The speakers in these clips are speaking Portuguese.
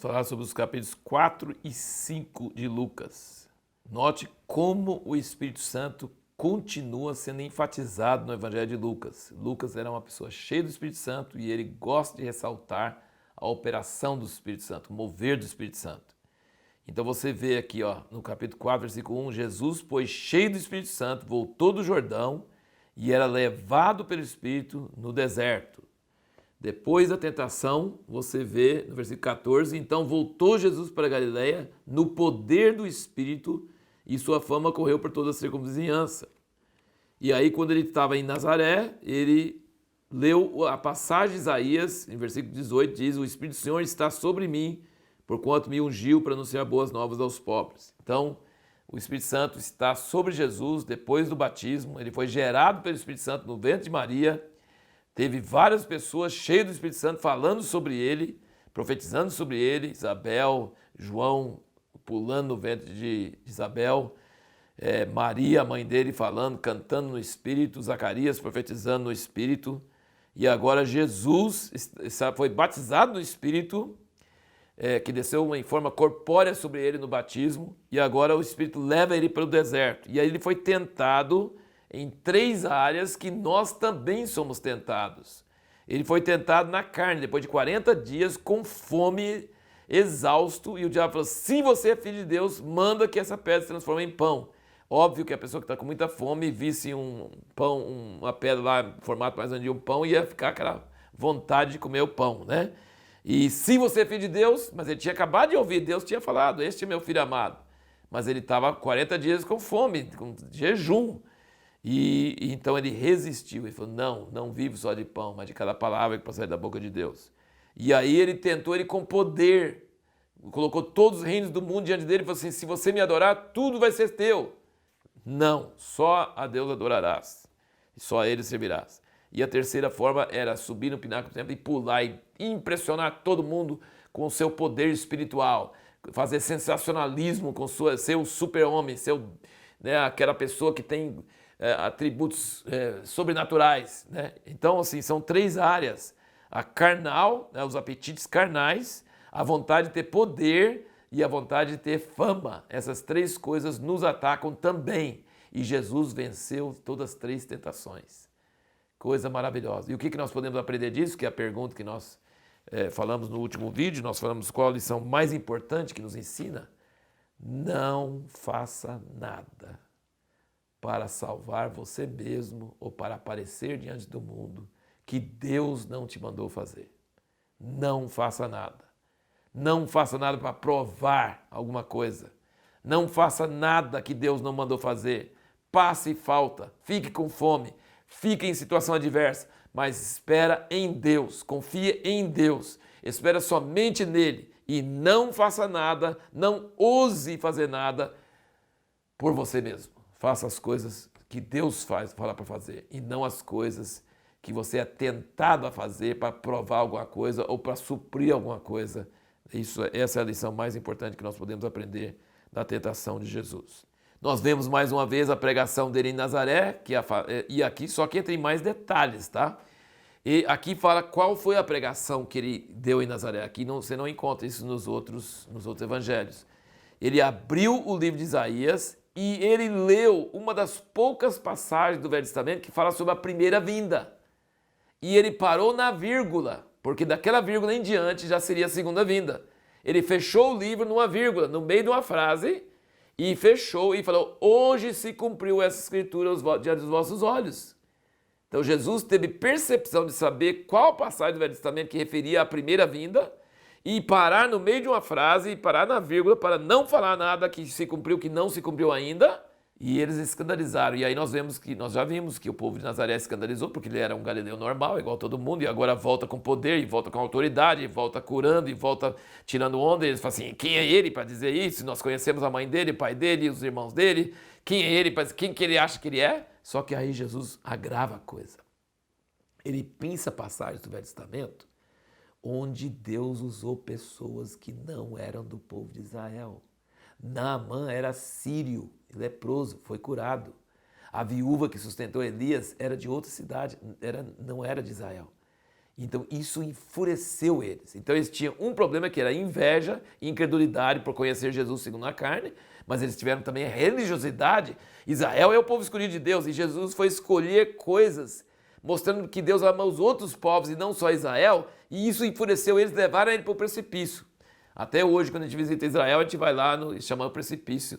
falar sobre os capítulos 4 e 5 de Lucas. Note como o Espírito Santo continua sendo enfatizado no Evangelho de Lucas. Lucas era uma pessoa cheia do Espírito Santo e ele gosta de ressaltar a operação do Espírito Santo, o mover do Espírito Santo. Então você vê aqui, no capítulo 4, versículo 1, Jesus, pois cheio do Espírito Santo, voltou do Jordão e era levado pelo Espírito no deserto. Depois da tentação, você vê no versículo 14, então voltou Jesus para a Galileia no poder do Espírito e sua fama correu por toda a circunvizinhança. E aí, quando ele estava em Nazaré, ele leu a passagem de Isaías, em versículo 18, diz: o Espírito do Senhor está sobre mim, porquanto me ungiu para anunciar boas novas aos pobres. Então, o Espírito Santo está sobre Jesus depois do batismo, ele foi gerado pelo Espírito Santo no ventre de Maria, teve várias pessoas cheias do Espírito Santo falando sobre ele, profetizando sobre ele, Isabel, João pulando no ventre de Isabel, Maria, a mãe dele, falando, cantando no Espírito, Zacarias profetizando no Espírito, e agora Jesus foi batizado no Espírito, que desceu em forma corpórea sobre ele no batismo, e agora o Espírito leva ele para o deserto. E aí ele foi tentado em 3 áreas que nós também somos tentados. Ele foi tentado na carne, depois de 40 dias, com fome, exausto, e o diabo falou: se você é filho de Deus, manda que essa pedra se transforme em pão. Óbvio que a pessoa que está com muita fome visse um pão, uma pedra lá, em formato mais grande de um pão, ia ficar aquela vontade de comer o pão, né? E se você é filho de Deus, mas ele tinha acabado de ouvir, Deus tinha falado: este é meu filho amado. Mas ele estava 40 dias com fome, com jejum. E então ele resistiu, ele falou: não vivo só de pão, mas de cada palavra que procede da boca de Deus. E aí ele tentou, ele com poder, colocou todos os reinos do mundo diante dele e falou assim: se você me adorar, tudo vai ser teu. Não, só a Deus adorarás, e só a ele servirás. E a terceira forma era subir no pináculo do templo e pular e impressionar todo mundo com o seu poder espiritual, fazer sensacionalismo com ser o super-homem, ser aquela pessoa que tem atributos sobrenaturais, né? Então, assim, são 3 áreas: a carnal, os apetites carnais, a vontade de ter poder e a vontade de ter fama. Essas 3 coisas nos atacam também. E Jesus venceu todas as 3 tentações. Coisa maravilhosa. E o que nós podemos aprender disso? Que é a pergunta que nós falamos no último vídeo. Nós falamos qual a lição mais importante que nos ensina. Não faça nada para salvar você mesmo ou para aparecer diante do mundo que Deus não te mandou fazer. Não faça nada. Não faça nada para provar alguma coisa. Não faça nada que Deus não mandou fazer. Passe falta, fique com fome, fique em situação adversa, mas espera em Deus, confia em Deus, espera somente nele e não faça nada, não ouse fazer nada por você mesmo. Faça as coisas que Deus fala para fazer e não as coisas que você é tentado a fazer para provar alguma coisa ou para suprir alguma coisa. Essa é a lição mais importante que nós podemos aprender da tentação de Jesus. Nós vemos mais uma vez a pregação dele em Nazaré, e aqui só que entra em mais detalhes, tá? E aqui fala qual foi a pregação que ele deu em Nazaré. Aqui você não encontra isso nos outros evangelhos. Ele abriu o livro de Isaías e ele leu uma das poucas passagens do Velho Testamento que fala sobre a primeira vinda. E ele parou na vírgula, porque daquela vírgula em diante já seria a segunda vinda. Ele fechou o livro numa vírgula, no meio de uma frase, e fechou e falou: hoje se cumpriu essa escritura diante dos vossos olhos. Então Jesus teve percepção de saber qual passagem do Velho Testamento que referia à primeira vinda e parar no meio de uma frase e parar na vírgula para não falar nada que se cumpriu, que não se cumpriu ainda. E eles escandalizaram. E aí nós já vimos que o povo de Nazaré escandalizou porque ele era um galileu normal, igual todo mundo, e agora volta com poder, e volta com autoridade, e volta curando, e volta tirando onda. E eles falam assim: quem é ele para dizer isso? Nós conhecemos a mãe dele, o pai dele, os irmãos dele. Quem é ele? Quem que ele acha que ele é? Só que aí Jesus agrava a coisa. Ele pensa passagens do Velho Testamento onde Deus usou pessoas que não eram do povo de Israel. Naamã era sírio, leproso, foi curado. A viúva que sustentou Elias era de outra cidade, não era de Israel. Então isso enfureceu eles. Então eles tinham um problema que era inveja e incredulidade por conhecer Jesus segundo a carne, mas eles tiveram também a religiosidade. Israel é o povo escolhido de Deus e Jesus foi escolher coisas mostrando que Deus ama os outros povos e não só Israel, e isso enfureceu eles, levaram ele para o precipício. Até hoje, quando a gente visita Israel, a gente vai lá no chamado precipício,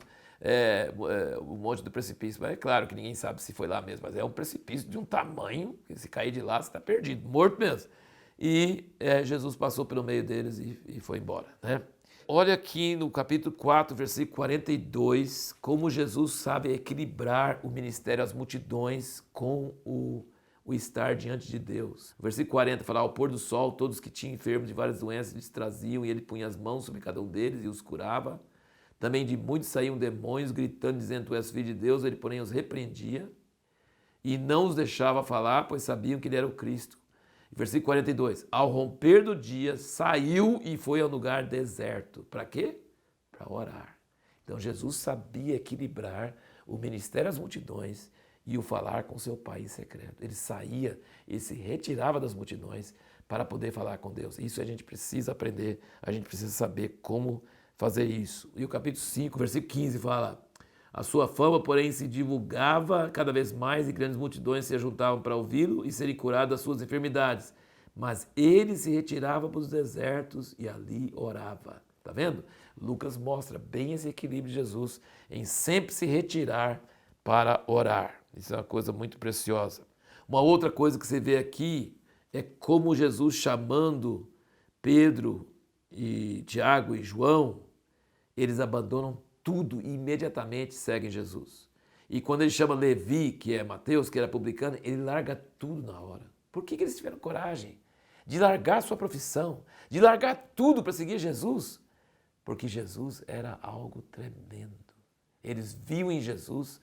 o monte do precipício. Mas é claro que ninguém sabe se foi lá mesmo, mas é um precipício de um tamanho que se cair de lá, você está perdido, morto mesmo. E Jesus passou pelo meio deles e foi embora, né? Olha aqui no capítulo 4, versículo 42, como Jesus sabe equilibrar o ministério às multidões com o estar diante de Deus. O versículo 40 fala, ao pôr do sol, todos que tinham enfermos de várias doenças lhes traziam e ele punha as mãos sobre cada um deles e os curava. Também de muitos saíam demônios, gritando, dizendo, tu és filho de Deus, ele porém os repreendia e não os deixava falar, pois sabiam que ele era o Cristo. Versículo 42, ao romper do dia, saiu e foi ao lugar deserto. Para quê? Para orar. Então Jesus sabia equilibrar o ministério às multidões e o falar com seu Pai em secreto. Ele saía e se retirava das multidões para poder falar com Deus. Isso a gente precisa aprender, a gente precisa saber como fazer isso. E o capítulo 5, versículo 15 fala, a sua fama, porém, se divulgava cada vez mais e grandes multidões se juntavam para ouvi-lo e serem curados das suas enfermidades. Mas ele se retirava para os desertos e ali orava. Tá vendo? Lucas mostra bem esse equilíbrio de Jesus em sempre se retirar para orar. Isso é uma coisa muito preciosa. Uma outra coisa que você vê aqui é como Jesus chamando Pedro e Tiago e João, eles abandonam tudo e imediatamente seguem Jesus. E quando ele chama Levi, que é Mateus, que era publicano, ele larga tudo na hora. Por que eles tiveram coragem de largar sua profissão, de largar tudo para seguir Jesus? Porque Jesus era algo tremendo. Eles viam em Jesus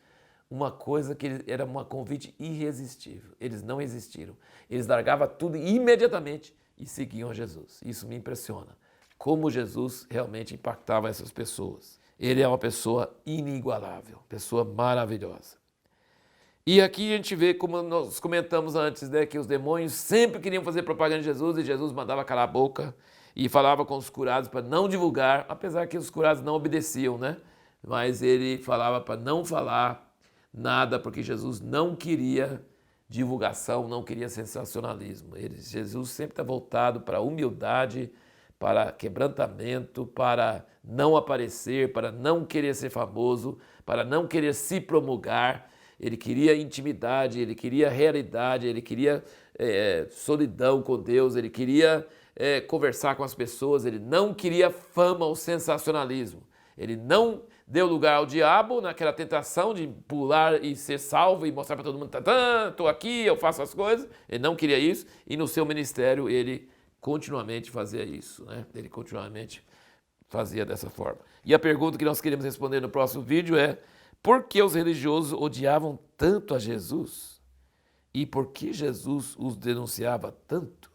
uma coisa que era um convite irresistível. Eles não resistiram. Eles largavam tudo imediatamente e seguiam a Jesus. Isso me impressiona. Como Jesus realmente impactava essas pessoas. Ele é uma pessoa inigualável, pessoa maravilhosa. E aqui a gente vê, como nós comentamos antes, né, que os demônios sempre queriam fazer propaganda de Jesus e Jesus mandava calar a boca e falava com os curados para não divulgar, apesar que os curados não obedeciam, né? Mas ele falava para não falar nada, porque Jesus não queria divulgação, não queria sensacionalismo. Jesus sempre está voltado para a humildade, para quebrantamento, para não aparecer, para não querer ser famoso, para não querer se promulgar. Ele queria intimidade, ele queria realidade, ele queria solidão com Deus, ele queria conversar com as pessoas, ele não queria fama ou sensacionalismo. Ele não deu lugar ao diabo naquela tentação de pular e ser salvo e mostrar para todo mundo, estou aqui, eu faço as coisas. Ele não queria isso e no seu ministério ele continuamente fazia isso, né? Ele continuamente fazia dessa forma. E a pergunta que nós queremos responder no próximo vídeo é: por que os religiosos odiavam tanto a Jesus? E por que Jesus os denunciava tanto?